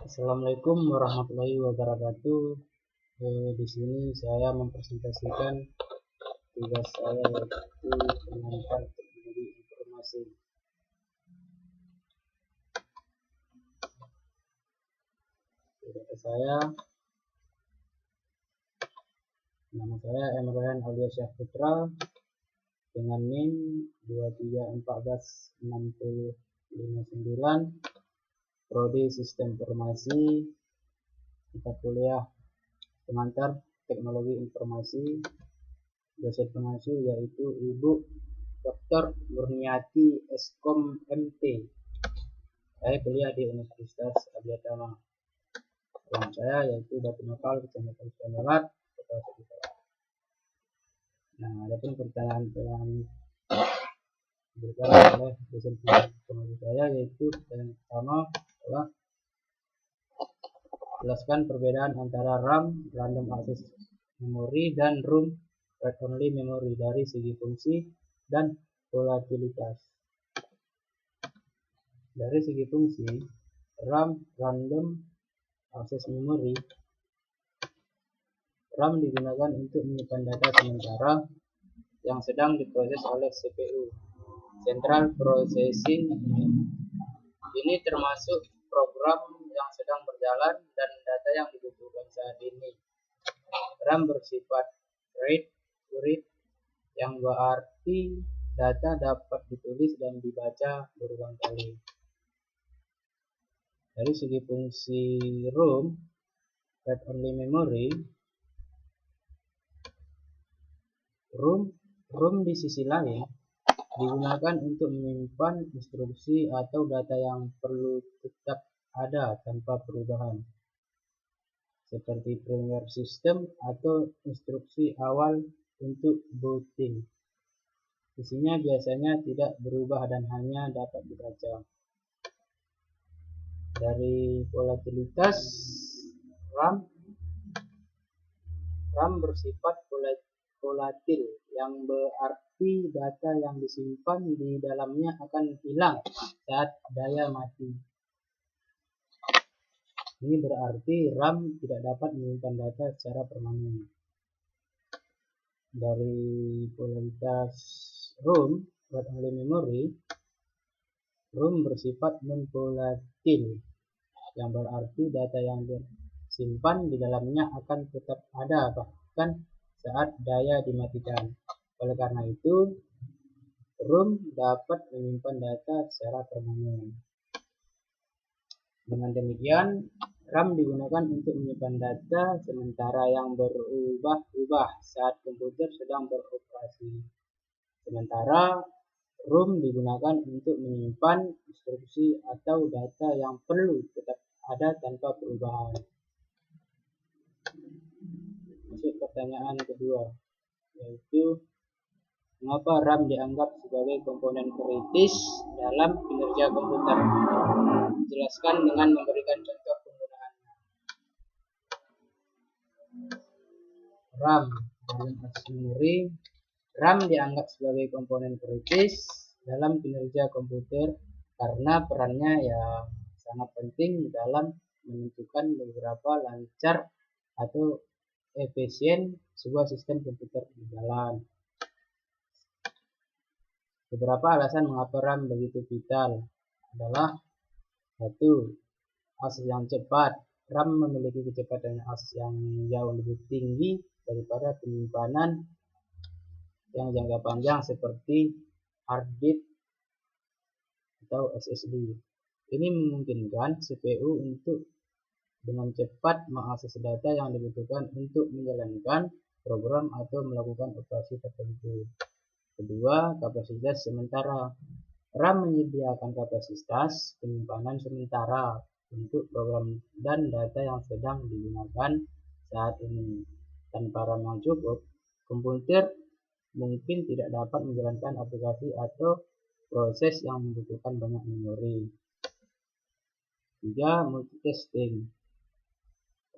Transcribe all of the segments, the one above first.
Assalamualaikum warahmatullahi wabarakatuh. Di sini saya mempresentasikan tugas saya yaitu pengembangan teknologi informasi. Nama saya Emran alias Syahputra dengan NIM 23146059, Prodi Sistem Informasi, mata kuliah pengantar Teknologi Informasi, dosen pengasuh yaitu Ibu Dr. Murniati Eskom MT. Saya kuliah di Universitas Abdiatama. Nama saya yaitu Batu Nopal, Kecamatan Barat, Kota Sekitar. Nah, adapun pertanyaan diberikan oleh dosen pengasuh saya, yaitu yang pertama adalah jelaskan perbedaan antara RAM (Random Access Memory) dan ROM (Read Only Memory) dari segi fungsi dan volatilitas. Dari segi fungsi, RAM (Random Access Memory) RAM digunakan untuk menyimpan data sementara yang sedang diproses oleh CPU, Central Processing Unit. Ini termasuk program yang sedang berjalan dan data yang dibutuhkan saat ini. RAM bersifat read yang berarti data dapat ditulis dan dibaca berulang kali. Dari segi fungsi ROM (Read Only Memory), ROM di sisi lain digunakan untuk menyimpan instruksi atau data yang perlu tetap ada tanpa perubahan, seperti firmware sistem atau instruksi awal untuk booting. Isinya biasanya tidak berubah dan hanya dapat dibaca. Dari volatilitas RAM bersifat volatil yang berarti data yang disimpan di dalamnya akan hilang saat daya mati. Ini berarti RAM tidak dapat menyimpan data secara permanen. Dari volatilitas ROM (Read Only Memory), ROM bersifat non-volatil yang berarti data yang disimpan di dalamnya akan tetap ada bahkan saat daya dimatikan. Oleh karena itu, ROM dapat menyimpan data secara permanen. Dengan demikian, RAM digunakan untuk menyimpan data sementara yang berubah-ubah saat komputer sedang beroperasi. Sementara ROM digunakan untuk menyimpan instruksi atau data yang perlu tetap ada tanpa perubahan. Masuk pertanyaan kedua, yaitu mengapa RAM dianggap sebagai komponen kritis dalam kinerja komputer? Jelaskan dengan memberikan contoh penggunaannya. RAM dalam Memory. RAM dianggap sebagai komponen kritis dalam kinerja komputer karena perannya yang sangat penting dalam menentukan beberapa lancar atau efisien sebuah sistem komputer berjalan. Beberapa alasan mengapa RAM begitu vital adalah: 1. Akses yang cepat. RAM memiliki kecepatan akses yang jauh lebih tinggi daripada penyimpanan yang jangka panjang seperti hard disk atau SSD. Ini memungkinkan CPU untuk dengan cepat mengakses data yang dibutuhkan untuk menjalankan program atau melakukan operasi tertentu. 2. Kapasitas sementara. RAM menyediakan kapasitas penyimpanan sementara untuk program dan data yang sedang digunakan saat ini. Tanpa RAM yang cukup, komputer mungkin tidak dapat menjalankan aplikasi atau proses yang membutuhkan banyak memori. 3. Multitasking.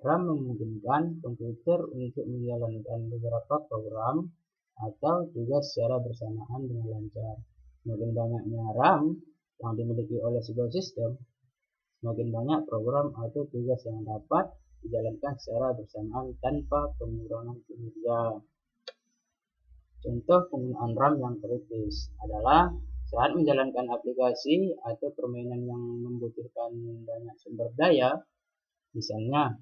RAM memungkinkan komputer untuk menjalankan beberapa program atau tugas secara bersamaan dengan lancar. Semakin banyaknya RAM yang dimiliki oleh sebuah sistem, semakin banyak program atau tugas yang dapat dijalankan secara bersamaan tanpa pengurangan kinerja. Contoh penggunaan RAM yang kritis adalah saat menjalankan aplikasi atau permainan yang membutuhkan banyak sumber daya. Misalnya,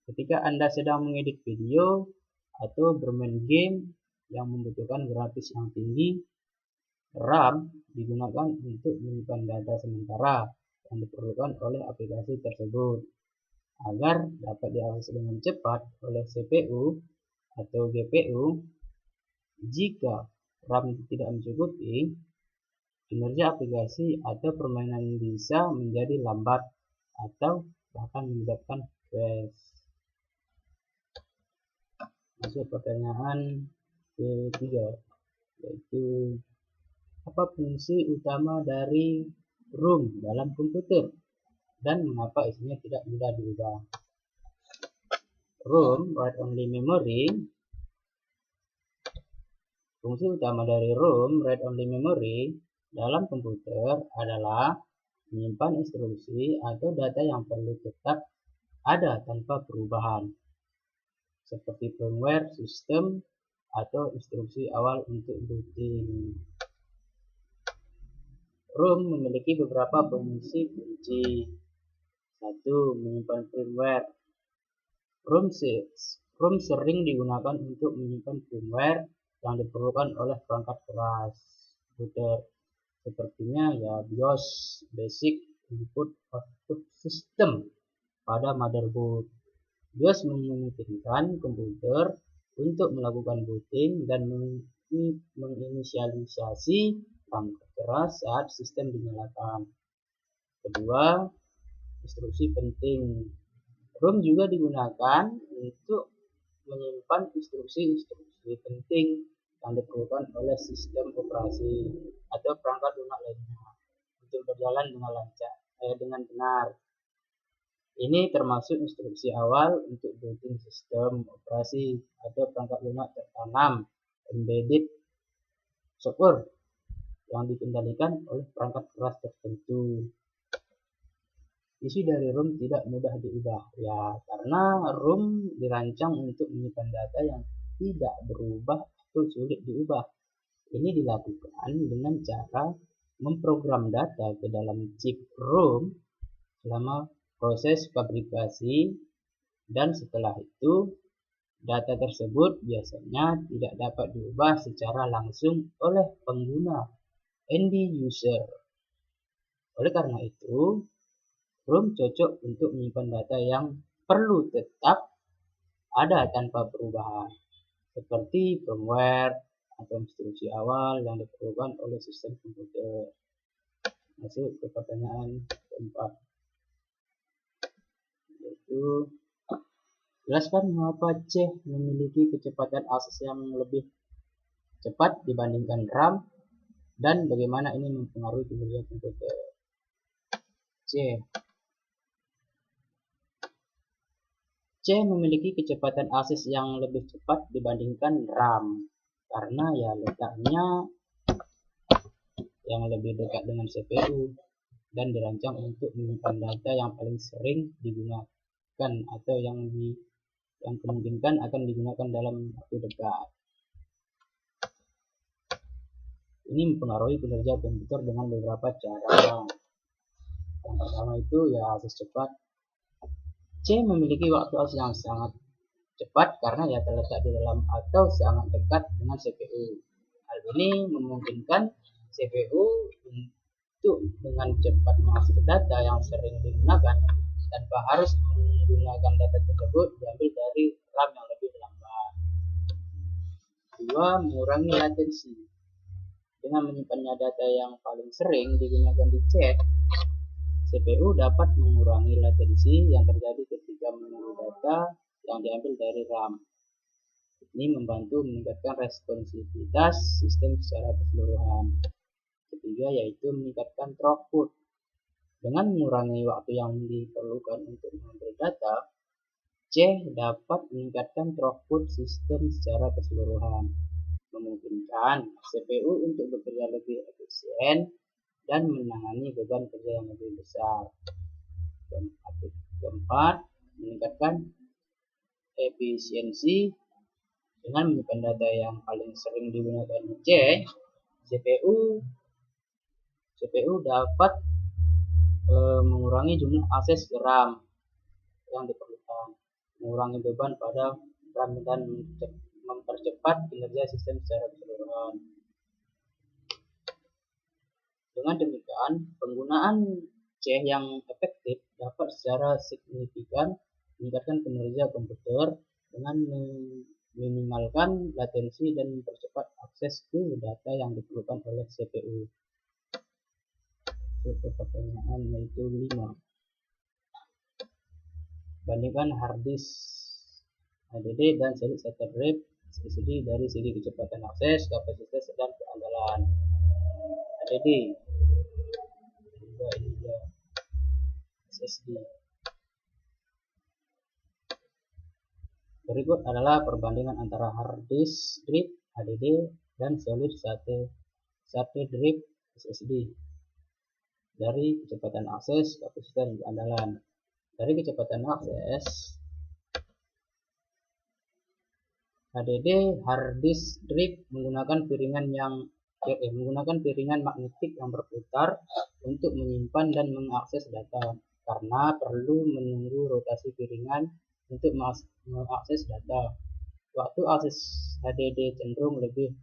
ketika Anda sedang mengedit video atau bermain game yang membutuhkan grafis yang tinggi, RAM digunakan untuk menyimpan data sementara yang diperlukan oleh aplikasi tersebut agar dapat diakses dengan cepat oleh CPU atau GPU. Jika RAM tidak mencukupi, kinerja aplikasi atau permainan bisa menjadi lambat atau bahkan menyebabkan crash. Masuk pertanyaan ketiga, yaitu apa fungsi utama dari ROM dalam komputer dan mengapa isinya tidak mudah diubah. ROM, Write Only Memory. Fungsi utama dari ROM, Write Only Memory, dalam komputer adalah menyimpan instruksi atau data yang perlu tetap ada tanpa perubahan, seperti firmware, sistem, atau instruksi awal untuk booting. ROM memiliki beberapa fungsi kunci. 1. Menyimpan firmware. ROM sering digunakan untuk menyimpan firmware yang diperlukan oleh perangkat keras komputer. Sepertinya ya BIOS, Basic Input Output System pada motherboard. BIOS memungkinkan komputer untuk melakukan booting dan menginisialisasi perangkat keras saat sistem dinyalakan. Kedua, instruksi penting. ROM juga digunakan untuk menyimpan instruksi-instruksi penting yang diperlukan oleh sistem operasi atau perangkat lunak lainnya untuk berjalan dengan benar. Ini termasuk instruksi awal untuk booting sistem operasi atau perangkat lunak tertanam embedded software yang dikendalikan oleh perangkat keras tertentu. Isi dari ROM tidak mudah diubah, ya karena ROM dirancang untuk menyimpan data yang tidak berubah atau sulit diubah. Ini dilakukan dengan cara memprogram data ke dalam chip ROM selama proses fabrikasi, dan setelah itu data tersebut biasanya tidak dapat diubah secara langsung oleh pengguna end user. Oleh karena itu, ROM cocok untuk menyimpan data yang perlu tetap ada tanpa perubahan, seperti firmware atau instruksi awal yang diperlukan oleh sistem komputer. Masuk ke pertanyaan keempat, yaitu jelaskan mengapa C memiliki kecepatan akses yang lebih cepat dibandingkan RAM dan bagaimana ini mempengaruhi kinerja komputer. C memiliki kecepatan akses yang lebih cepat dibandingkan RAM karena ya letaknya yang lebih dekat dengan CPU dan dirancang untuk menyimpan data yang paling sering digunakan atau yang kemungkinan akan digunakan dalam waktu dekat. Ini mempengaruhi kinerja komputer dengan beberapa cara. Yang pertama itu ya akses cepat. C memiliki waktu akses yang sangat cepat karena ya terletak di dalam atau sangat dekat dengan CPU. Hal ini memungkinkan CPU untuk dengan cepat mengakses data yang sering digunakan tanpa harus menggunakan data tersebut diambil dari RAM yang lebih lambat. 2. Mengurangi latensi. Dengan menyimpannya data yang paling sering digunakan di chat, CPU dapat mengurangi latensi yang terjadi ketika menunggu data yang diambil dari RAM. Ini membantu meningkatkan responsivitas sistem secara keseluruhan. Ketiga, yaitu meningkatkan throughput. Dengan mengurangi waktu yang diperlukan untuk mengambil data, C dapat meningkatkan throughput sistem secara keseluruhan, memungkinkan CPU untuk bekerja lebih efisien dan menangani beban kerja yang lebih besar. Keempat, meningkatkan efisiensi dengan menyimpan data yang paling sering digunakan C. CPU dapat mengurangi jumlah akses RAM yang diperlukan, mengurangi beban pada RAM dan mempercepat kinerja sistem secara keseluruhan. Dengan demikian, penggunaan C yang efektif dapat secara signifikan meningkatkan kinerja komputer dengan meminimalkan latensi dan mempercepat akses ke data yang diperlukan oleh CPU. Pertanyaan yaitu 5. Bandingkan hard disk HDD dan solid state drive SSD dari segi kecepatan akses, kapasitas, dan keandalan. HDD juga ini dia SSD. Berikut adalah perbandingan antara hard disk drive HDD dan solid state drive SSD dari kecepatan akses, kapasitas, dan keandalan. Dari kecepatan akses, HDD hard disk drive menggunakan piringan magnetik yang berputar untuk menyimpan dan mengakses data, karena perlu menunggu rotasi piringan untuk mengakses data. Waktu akses HDD cenderung lebih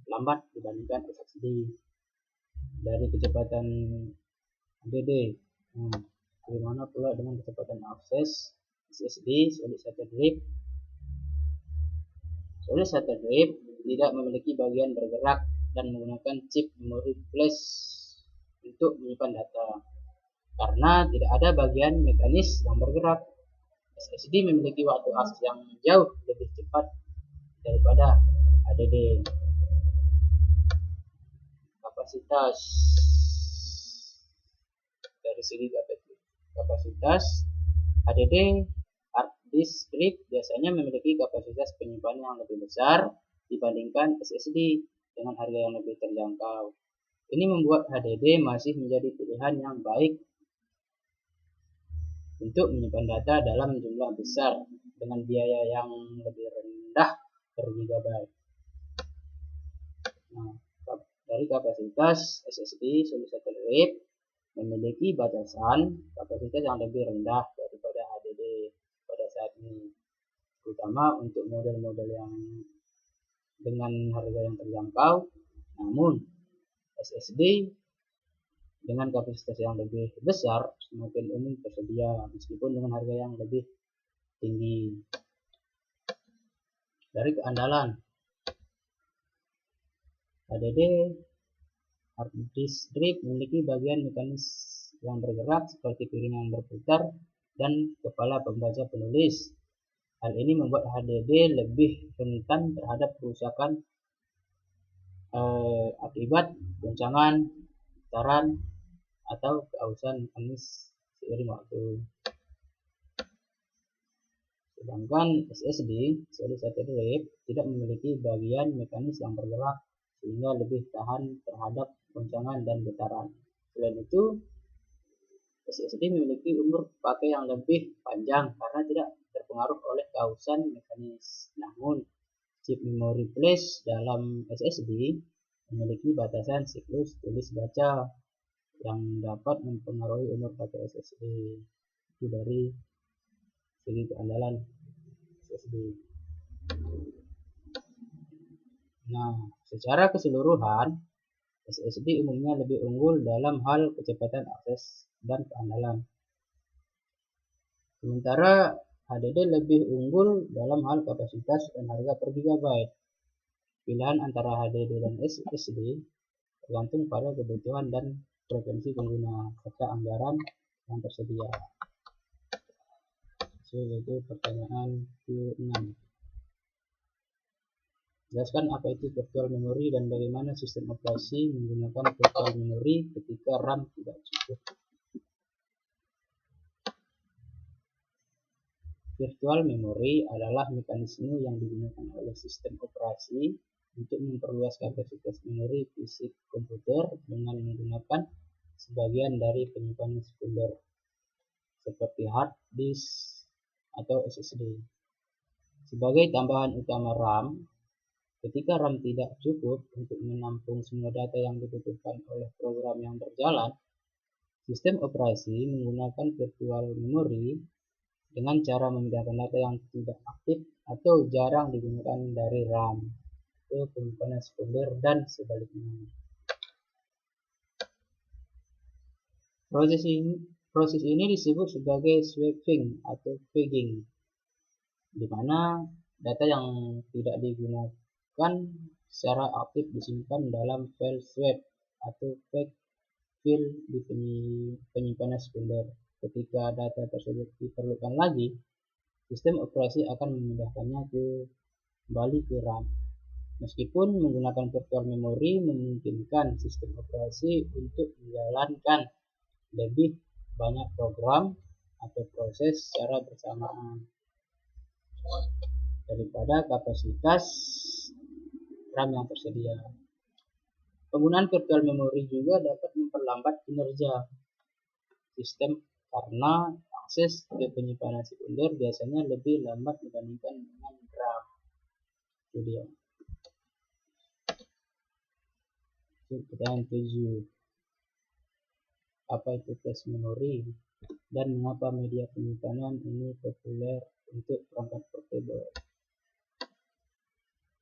lambat dibandingkan SSD. Dari kecepatan HDD, bagaimana pula dengan kecepatan akses SSD solid state drive? Solid state drive tidak memiliki bagian bergerak dan menggunakan chip memori flash untuk menyimpan data, karena tidak ada bagian mekanis yang bergerak. SSD memiliki waktu akses yang jauh lebih cepat daripada HDD. Kapasitas. Dari segi kapasitas, HDD hard disk drive biasanya memiliki kapasitas penyimpanan yang lebih besar dibandingkan SSD dengan harga yang lebih terjangkau. Ini membuat HDD masih menjadi pilihan yang baik untuk menyimpan data dalam jumlah besar dengan biaya yang lebih rendah per gigabyte. Dari kapasitas, SSD solid state drive memiliki batasan kapasitas yang lebih rendah daripada HDD pada saat ini, terutama untuk model-model yang dengan harga yang terjangkau. Namun SSD dengan kapasitas yang lebih besar semakin umum tersedia meskipun dengan harga yang lebih tinggi. Dari keandalan, HDD hard disk drive memiliki bagian mekanis yang bergerak seperti piringan yang berputar dan kepala pembaca penulis. Hal ini membuat HDD lebih rentan terhadap kerusakan akibat goncangan, getaran, atau keausan mekanis seiring waktu. Sedangkan SSD solid state drive tidak memiliki bagian mekanis yang bergerak sehingga lebih tahan terhadap goncangan dan getaran. Selain itu, SSD memiliki umur pakai yang lebih panjang karena tidak terpengaruh oleh keausan mekanis. Namun, chip memori flash dalam SSD memiliki batasan siklus tulis baca yang dapat mempengaruhi umur pakai SSD. Itu dari segi keandalan SSD. Nah, secara keseluruhan, SSD umumnya lebih unggul dalam hal kecepatan akses dan keandalan. Sementara HDD lebih unggul dalam hal kapasitas dan harga per gigabyte. Pilihan antara HDD dan SSD tergantung pada kebutuhan dan preferensi pengguna serta anggaran yang tersedia. Yaitu pertanyaan ke-6. Jelaskan apa itu virtual memory dan bagaimana sistem operasi menggunakan virtual memory ketika RAM tidak cukup. Virtual memory adalah mekanisme yang digunakan oleh sistem operasi untuk memperluas kapasitas memori fisik komputer dengan menggunakan sebagian dari penyimpanan sekunder. seperti hard disk atau SSD. Sebagai tambahan utama RAM, ketika RAM tidak cukup untuk menampung semua data yang dibutuhkan oleh program yang berjalan, sistem operasi menggunakan virtual memory dengan cara memindahkan data yang tidak aktif atau jarang digunakan dari RAM ke penyimpanan sekunder dan sebaliknya. Proses ini disebut sebagai swapping atau pegging, di mana data yang tidak digunakan secara aktif disimpan dalam file swap atau peg file di penyimpanan sekunder. Ketika data tersebut diperlukan lagi, sistem operasi akan memindahkannya kembali ke RAM. Meskipun menggunakan virtual memory memungkinkan sistem operasi untuk menjalankan lebih banyak program atau proses secara bersamaan daripada kapasitas RAM yang tersedia. Penggunaan virtual memory juga dapat memperlambat kinerja sistem karena akses ke penyimpanan sekunder biasanya lebih lambat dibandingkan dengan RAM. Itu dia. Pertanyaan 7. Apa itu flash memory dan mengapa media penyimpanan ini populer untuk perangkat portable?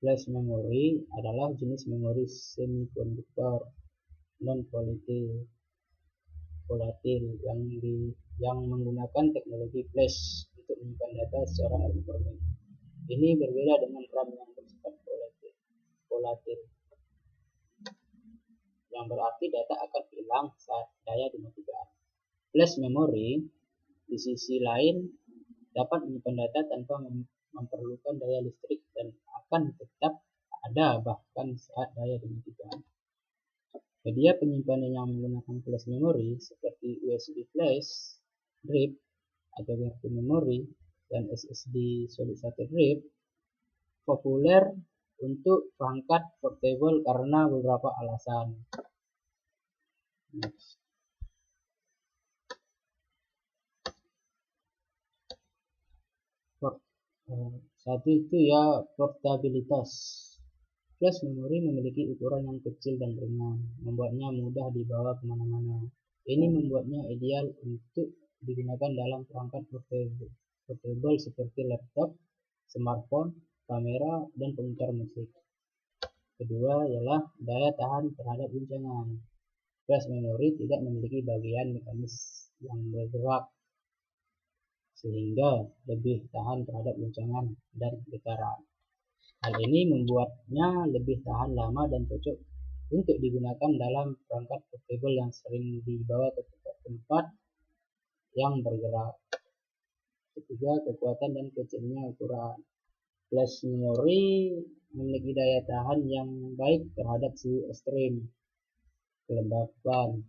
Flash memory adalah jenis memori semikonduktor non-volatile yang menggunakan teknologi flash untuk menyimpan data secara elektronik. Ini berbeda dengan RAM yang bersifat volatil, yang berarti data akan hilang saat daya dimatikan. Flash memory di sisi lain dapat menyimpan data tanpa memerlukan daya listrik dan akan tetap ada bahkan saat daya dimatikan. Media penyimpanan yang menggunakan flash memory seperti USB flash drive atau virtual memory dan SSD solid state drive populer untuk perangkat portable karena beberapa alasan. Satu itu ya portabilitas. Flash memory memiliki ukuran yang kecil dan ringan, membuatnya mudah dibawa kemana-mana. Ini membuatnya ideal untuk digunakan dalam perangkat portable seperti laptop, smartphone, kamera, dan pemutar musik. Kedua ialah daya tahan terhadap guncangan. Flash memory tidak memiliki bagian mekanis yang bergerak sehingga lebih tahan terhadap guncangan dan getaran. Hal ini membuatnya lebih tahan lama dan cocok untuk digunakan dalam perangkat portable yang sering dibawa ke tempat yang bergerak. Ketiga, kekuatan dan kecilnya ukuran. Flash memory memiliki daya tahan yang baik terhadap suhu ekstrim, kelembapan,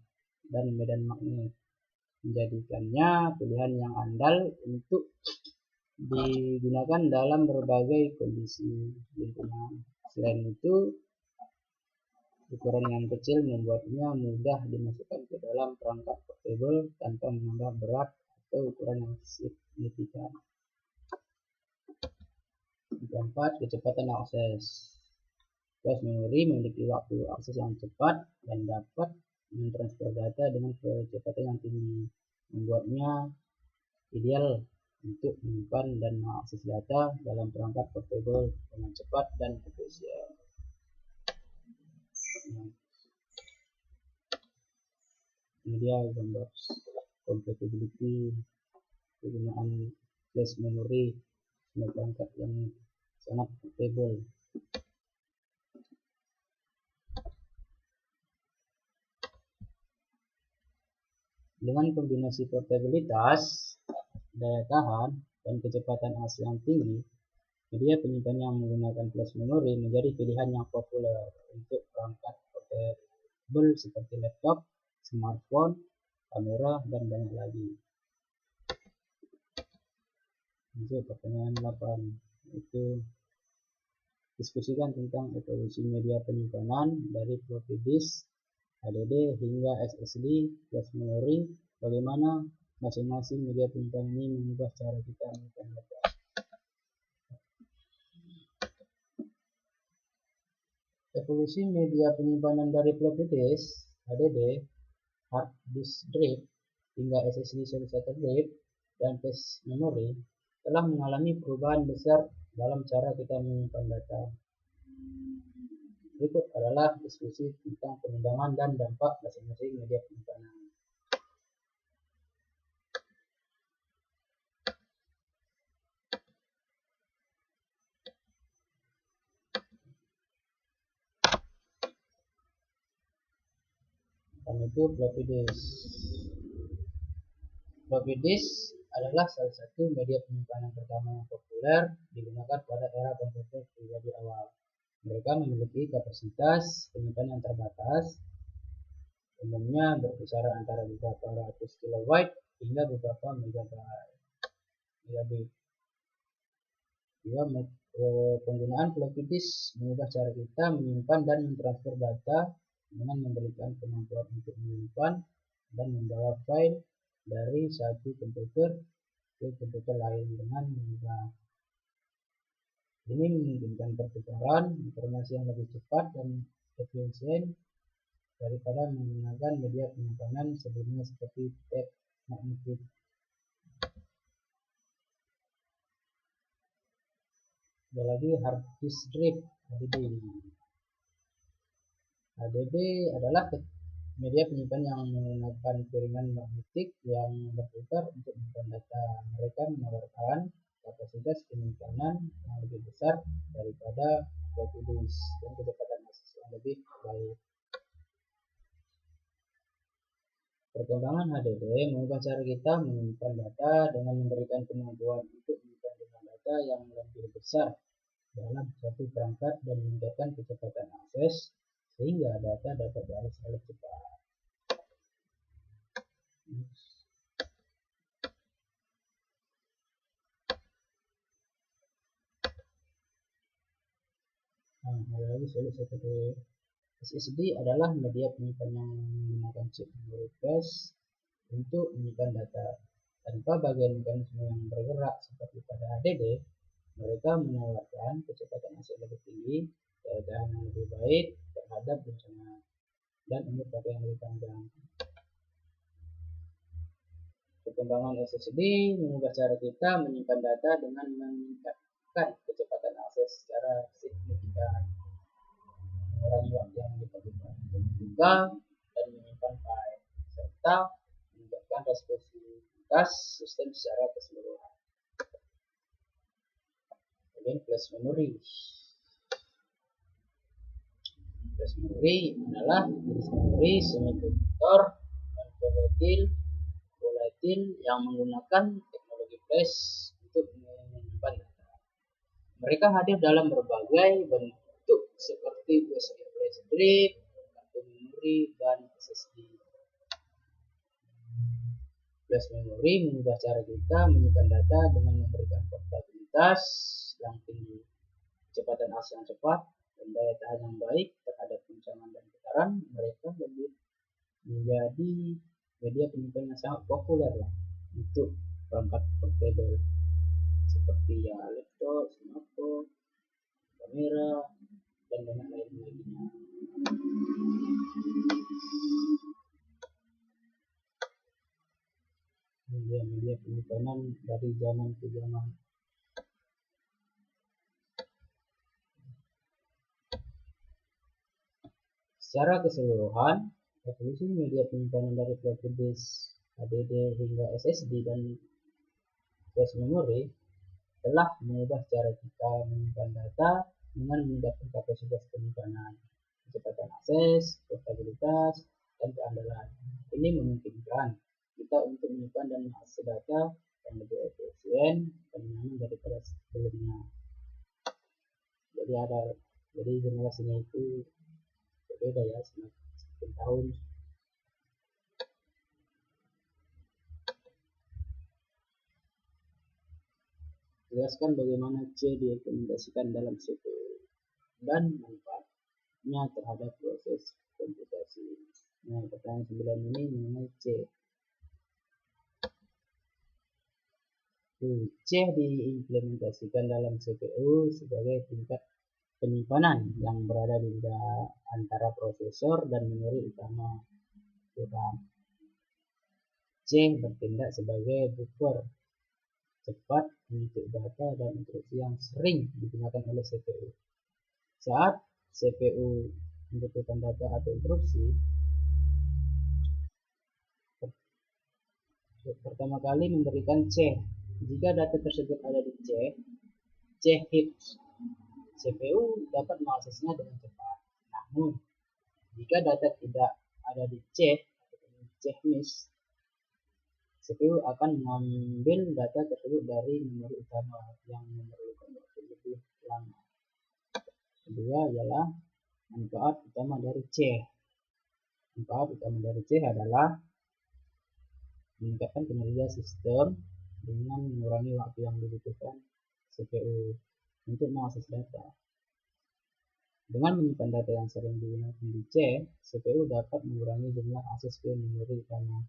dan medan magnet, menjadikannya pilihan yang andal untuk digunakan dalam berbagai kondisi lingkungan. Selain itu, ukuran yang kecil membuatnya mudah dimasukkan ke dalam perangkat portable tanpa menambah berat atau ukuran yang signifikan. Keempat, kecepatan akses. Flash memory memiliki waktu akses yang cepat dan dapat mentransfer data dengan kecepatan yang tinggi, membuatnya ideal untuk menyimpan dan mengakses data dalam perangkat portable dengan cepat dan efisien. Ini dia gambar compatibility penggunaan flash memory dengan perangkat yang sangat portable. Dengan kombinasi portabilitas, daya tahan, dan kecepatan akses yang tinggi, media penyimpan yang menggunakan flash memory menjadi pilihan yang populer untuk perangkat portable seperti laptop, smartphone, kamera, dan banyak lagi. Untuk pertanyaan 8, itu diskusikan tentang evolusi media penyimpanan dari floppy disk, HDD hingga SSD, flash memory, bagaimana masing-masing media penyimpanan ini mengubah cara kita menyimpan data. Evolusi media penyimpanan dari floppy disk, HDD, hard disk drive, hingga SSD solid state drive, dan flash memory telah mengalami perubahan besar dalam cara kita menyimpan data. Berikut adalah diskusi tentang pengembangan dan dampak masing-masing media penyimpanan. Itu floppy disk. Floppy disk adalah salah satu media penyimpanan pertama yang populer digunakan pada era komputer pribadi awal. Mereka memiliki kapasitas penyimpanan yang terbatas, umumnya berkisar antara beberapa ratus kilobyte hingga beberapa megabit. Penggunaan floppy disk mengubah cara kita menyimpan dan mentransfer data dengan memberikan kemampuan untuk menyimpan dan membawa file dari satu komputer ke komputer lain dengan mudah. Ini memungkinkan pertukaran informasi yang lebih cepat dan efisien daripada menggunakan media penyimpanan sebelumnya seperti tape magnetik. Ada lagi hard disk drive (HDD). HDD adalah media penyimpanan yang menggunakan jaringan magnetik yang berputar untuk menyimpan data. Mereka menawarkan kapasitas penyimpanan yang lebih besar daripada floppy disk dan kecepatan akses yang lebih baik. Perkembangan HDD mengubah cara kita menyimpan data dengan memberikan kemampuan untuk menyimpan jumlah data yang lebih besar dalam satu perangkat dan meningkatkan kecepatan akses sehingga data dapat diakses lebih cepat. Ada lagi solid state drive. SSD adalah media penyimpanan yang menggunakan chip memori flash untuk menyimpan data. Tanpa bagian mekanisme yang bergerak seperti pada HDD, mereka menawarkan kecepatan akses lebih tinggi, daya tahan yang lebih baik terhadap bencana, dan umur pakai yang lebih panjang. Perkembangan SSD mengubah cara kita menyimpan data dengan meningkatkan kecepatan akses secara signifikan, mengurangi waktu yang diperlukan untuk membuka dan menyimpan file, serta meningkatkan responsivitas sistem secara keseluruhan. Kemudian flash memory. Flash memory adalah jenis memori semikonductor dan volatil yang menggunakan teknologi flash untuk menyimpan data. Mereka hadir dalam berbagai bentuk seperti USB flash drive, kartu memori, dan SSD. Flash memory mengubah cara kita menyimpan data dengan memberikan portabilitas yang tinggi, kecepatan akses yang cepat, dan daya tahan yang baik terhadap guncangan dan getaran. Mereka lebih menjadi media penyimpanan yang sangat populer untuk perangkat portable seperti laptop, smartphone, kamera, dan banyak lainnya. Media penyimpanan dari zaman ke zaman. Secara keseluruhan, evolusi media penyimpanan dari floppy disk, HDD hingga SSD dan flash memory telah mengubah cara kita menyimpan data dengan meningkatkan kapasitas penyimpanan, kecepatan akses, portabilitas, dan keandalan. Ini memungkinkan kita untuk menyimpan dan mengakses data yang lebih efisien dan nyaman daripada sebelumnya. Jadi generasinya itu berbeda ya, semakin tahun. Jelaskan bagaimana C direkomendasikan dalam situ dan manfaatnya terhadap proses komputasi. Nah, pertanyaan 9 ini mengenai C. C diimplementasikan dalam CPU sebagai tingkat penyimpanan yang berada di antara prosesor dan memori utama RAM. C bertindak sebagai buffer cepat untuk data dan instruksi yang sering digunakan oleh CPU. Saat CPU membutuhkan data atau instruksi, pertama kali memberikan C. Jika data tersebut ada di C heaps, CPU dapat mengaksesnya dengan cepat. Namun, jika data tidak ada di C atau C miss, CPU akan mengambil data tersebut dari memori utama yang memerlukan waktu lebih lama. Kedua ialah manfaat utama dari C. Manfaat utama dari C adalah meningkatkan kinerja sistem dengan mengurangi waktu yang dibutuhkan CPU untuk mengakses data. Dengan menyimpan data yang sering digunakan di C, CPU dapat mengurangi jumlah akses ke memori utama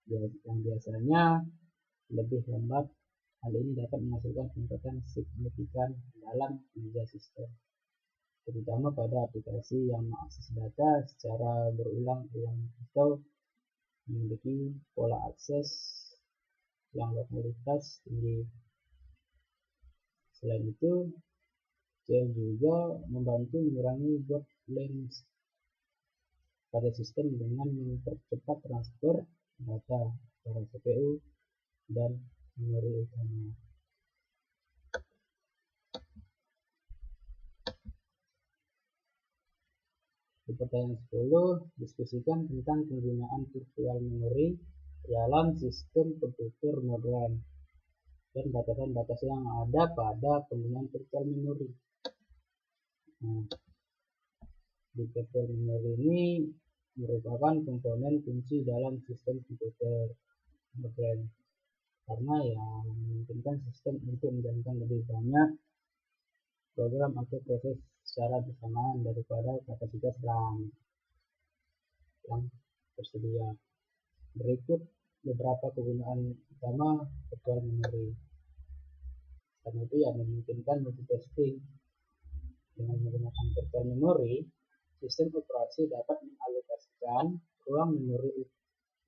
yang biasanya lebih lambat. Hal ini dapat menghasilkan peningkatan signifikan dalam kinerja sistem, terutama pada aplikasi yang mengakses data secara berulang-ulang atau memiliki pola akses yang lokalitas tinggi. Selain itu, C juga membantu mengurangi boot length pada sistem dengan mempercepat transfer data antara CPU dan memori utama. Di pertanyaan 10, diskusikan tentang penggunaan virtual memory dalam sistem komputer modern dan batasan-batasan yang ada pada penggunaan virtual memory. Nah, di virtual memory ini merupakan komponen kunci dalam sistem komputer modern karena yang memungkinkan sistem untuk menjalankan lebih banyak program atau proses secara bersamaan daripada kapasitas RAM yang tersedia. Berikut beberapa kegunaan utama virtual memory. Karena itu yang memungkinkan multitasking. Dengan menggunakan virtual memory, sistem operasi dapat mengalokasikan ruang memori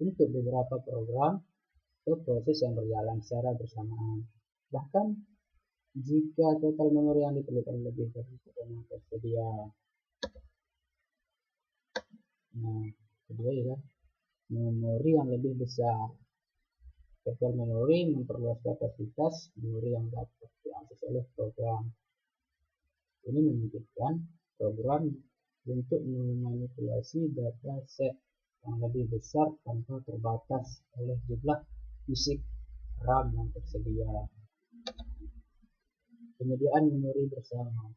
untuk beberapa program atau proses yang berjalan secara bersamaan. Bahkan jika total memori yang diperlukan lebih dari yang tersedia. Nah, kedua ya, memori yang lebih besar. Virtual memory memperluas kapasitas memori yang dapat diakses oleh program. Ini memungkinkan program untuk memanipulasi data set yang lebih besar tanpa terbatas oleh jumlah fisik RAM yang tersedia. Penyediaan memori bersama.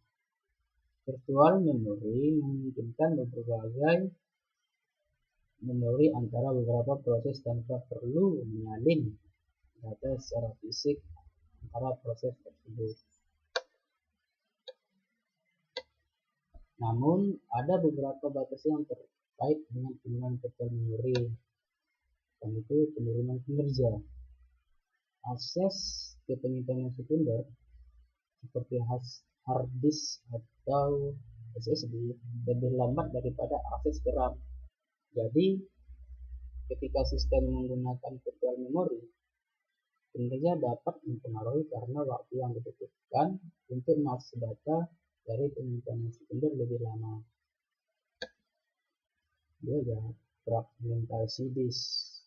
Virtual memory memungkinkan berbagai memori antara beberapa proses tanpa perlu menyalin data secara fisik antara proses tersebut. Namun, ada beberapa batasan yang terkait dengan penggunaan virtual memory, yaitu penurunan kinerja. Akses ke penyimpanan sekunder seperti hard disk atau SSD lebih lambat daripada akses ke RAM. Jadi, ketika sistem menggunakan virtual memory, kinerja dapat mempengaruhi karena waktu yang dibutuhkan untuk mengakses data dari penyimpanan sekunder lebih lama. Dua ya, fragmentasi disk.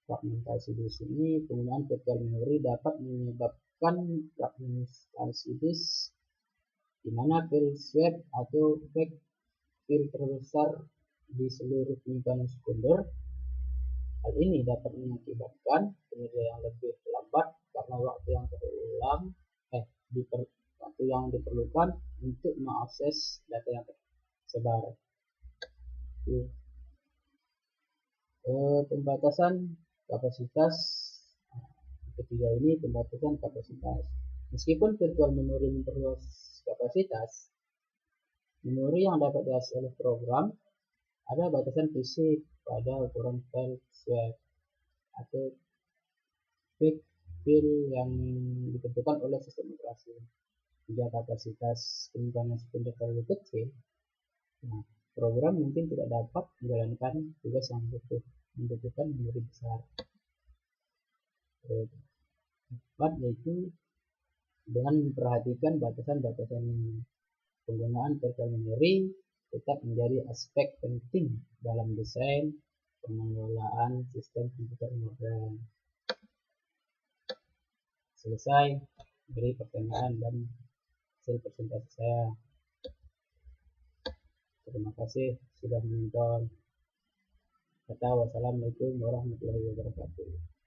Fragmentasi disk ini penggunaan virtual memory dapat menyebabkan fragmentasi disk di mana file swap atau file terbesar di seluruh penyimpanan sekunder. Hal ini dapat mengakibatkan kinerja yang lebih lambat karena waktu yang diperlukan untuk mengakses data yang tersebar. Pembatasan kapasitas. Ketiga ini pembatasan kapasitas. Meskipun virtual memory memperluas kapasitas memori yang dapat diakses oleh program, ada batasan fisik pada ukuran file swap atau sipil yang ditentukan oleh sistem operasi. Jika kapasitas penyimpanan sipil terlalu kecil, nah, program mungkin tidak dapat menjalankan tugas yang membutuhkan memori besar. Keempat, yaitu dengan memperhatikan batasan-batasan penggunaan virtual memory tetap menjadi aspek penting dalam desain pengelolaan sistem komputer modern. Selesai dari pertanyaan dan hasil presentasi saya. Terima kasih sudah menonton. Wassalamualaikum warahmatullahi wabarakatuh.